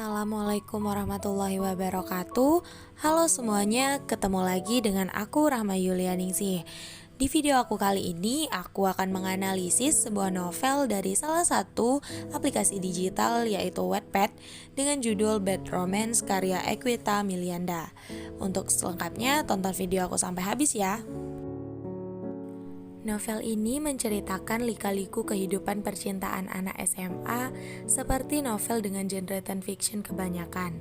Assalamualaikum warahmatullahi wabarakatuh. Halo semuanya, ketemu lagi dengan aku Rahma Yulianingsih. Di video aku kali ini, aku akan menganalisis sebuah novel dari salah satu aplikasi digital yaitu Wattpad dengan judul Bad Romance karya Equita Milianda. Untuk selengkapnya, tonton video aku sampai habis ya. Novel ini menceritakan lika-liku kehidupan percintaan anak SMA seperti novel dengan genre teen fiction kebanyakan.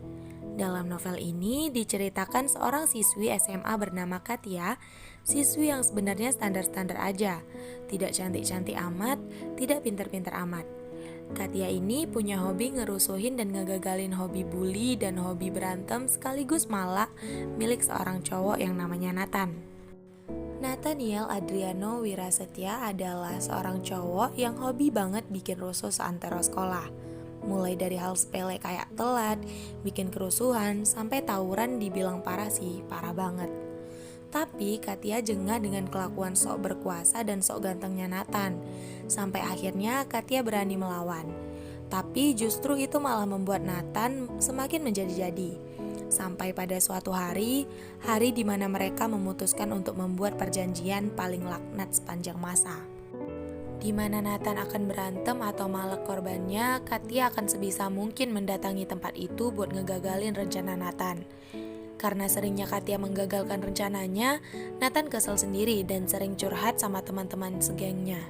Dalam novel ini diceritakan seorang siswi SMA bernama Katia, siswi yang sebenarnya standar-standar aja, tidak cantik-cantik amat, tidak pinter-pinter amat. Katia ini punya hobi ngerusuhin dan ngegagalin hobi bully dan hobi berantem sekaligus malah milik seorang cowok yang namanya Nathan. Nathaniel Adriano Wirasetya adalah seorang cowok yang hobi banget bikin rusuh seantero sekolah. Mulai dari hal sepele kayak telat, bikin kerusuhan, sampai tawuran dibilang parah sih, parah banget. Tapi Katia jengah dengan kelakuan sok berkuasa dan sok gantengnya Nathan. Sampai akhirnya Katia berani melawan. Tapi justru itu malah membuat Nathan semakin menjadi-jadi. Sampai pada suatu hari di mana mereka memutuskan untuk membuat perjanjian paling laknat sepanjang masa. Di mana Nathan akan berantem atau malak korbannya, Katia akan sebisa mungkin mendatangi tempat itu buat ngegagalin rencana Nathan. Karena seringnya Katia menggagalkan rencananya, Nathan kesel sendiri dan sering curhat sama teman-teman segengnya.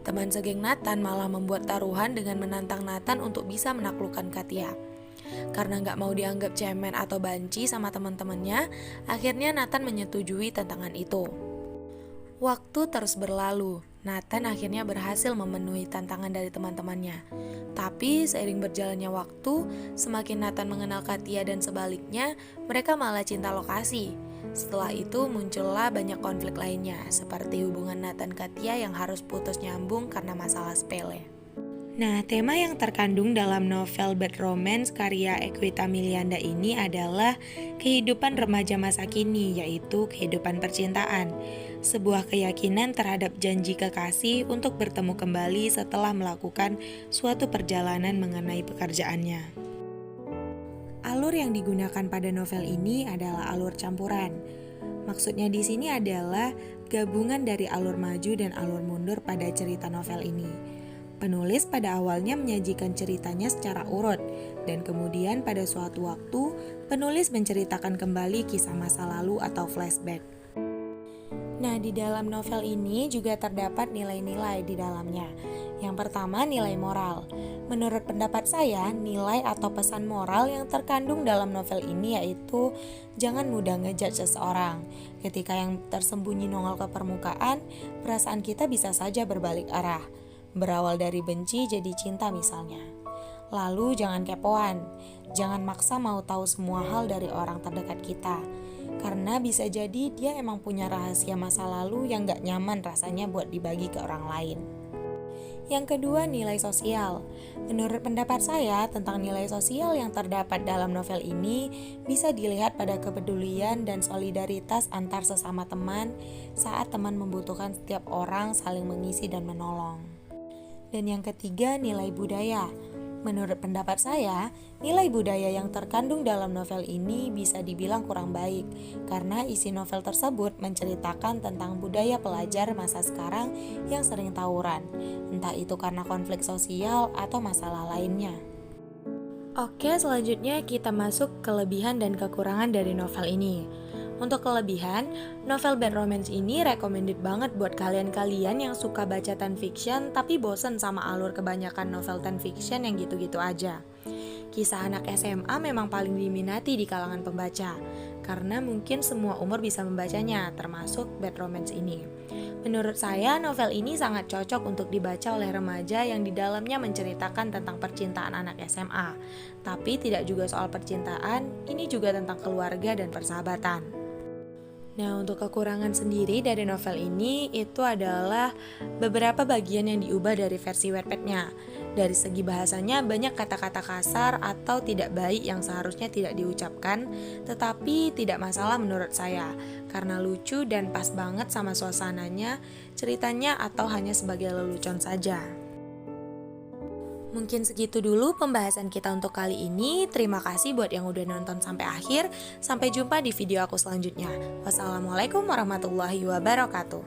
Teman segeng Nathan malah membuat taruhan dengan menantang Nathan untuk bisa menaklukkan Katia. Karena gak mau dianggap cemen atau banci sama teman-temannya, akhirnya Nathan menyetujui tantangan itu. Waktu terus berlalu, Nathan akhirnya berhasil memenuhi tantangan dari teman-temannya. Tapi seiring berjalannya waktu, semakin Nathan mengenal Katia dan sebaliknya, mereka malah cinta lokasi. Setelah itu muncullah banyak konflik lainnya, seperti hubungan Nathan Katia yang harus putus nyambung karena masalah sepele. Nah, tema yang terkandung dalam novel Bad Romance karya Equita Milianda ini adalah kehidupan remaja masa kini, yaitu kehidupan percintaan. Sebuah keyakinan terhadap janji kekasih untuk bertemu kembali setelah melakukan suatu perjalanan mengenai pekerjaannya. Alur yang digunakan pada novel ini adalah alur campuran. Maksudnya di sini adalah gabungan dari alur maju dan alur mundur pada cerita novel ini. Penulis pada awalnya menyajikan ceritanya secara urut, dan kemudian pada suatu waktu, penulis menceritakan kembali kisah masa lalu atau flashback. Nah, di dalam novel ini juga terdapat nilai-nilai di dalamnya. Yang pertama, nilai moral. Menurut pendapat saya, nilai atau pesan moral yang terkandung dalam novel ini yaitu jangan mudah ngejudge seseorang. Ketika yang tersembunyi nongol ke permukaan, perasaan kita bisa saja berbalik arah. Berawal dari benci jadi cinta misalnya. Lalu jangan kepoan, jangan maksa mau tahu semua hal dari orang terdekat kita. Karena bisa jadi dia emang punya rahasia masa lalu yang gak nyaman rasanya buat dibagi ke orang lain. Yang kedua, nilai sosial. Menurut pendapat saya tentang nilai sosial yang terdapat dalam novel ini bisa dilihat pada kepedulian dan solidaritas antar sesama teman saat teman membutuhkan setiap orang saling mengisi dan menolong. Dan yang ketiga, nilai budaya. Menurut pendapat saya, nilai budaya yang terkandung dalam novel ini bisa dibilang kurang baik karena isi novel tersebut menceritakan tentang budaya pelajar masa sekarang yang sering tawuran, entah itu karena konflik sosial atau masalah lainnya. Oke, selanjutnya kita masuk kelebihan dan kekurangan dari novel ini. Untuk kelebihan, novel Bad Romance ini recommended banget buat kalian-kalian yang suka baca teen fiction tapi bosen sama alur kebanyakan novel teen fiction yang gitu-gitu aja. Kisah anak SMA memang paling diminati di kalangan pembaca, karena mungkin semua umur bisa membacanya, termasuk Bad Romance ini. Menurut saya, novel ini sangat cocok untuk dibaca oleh remaja yang di dalamnya menceritakan tentang percintaan anak SMA. Tapi tidak juga soal percintaan, ini juga tentang keluarga dan persahabatan. Nah, untuk kekurangan sendiri dari novel ini itu adalah beberapa bagian yang diubah dari versi Wattpad-nya. Dari segi bahasanya banyak kata-kata kasar atau tidak baik yang seharusnya tidak diucapkan, tetapi tidak masalah menurut saya karena lucu dan pas banget sama suasananya, ceritanya atau hanya sebagai lelucon saja. Mungkin segitu dulu pembahasan kita untuk kali ini. Terima kasih buat yang udah nonton sampai akhir. Sampai jumpa di video aku selanjutnya. Wassalamualaikum warahmatullahi wabarakatuh.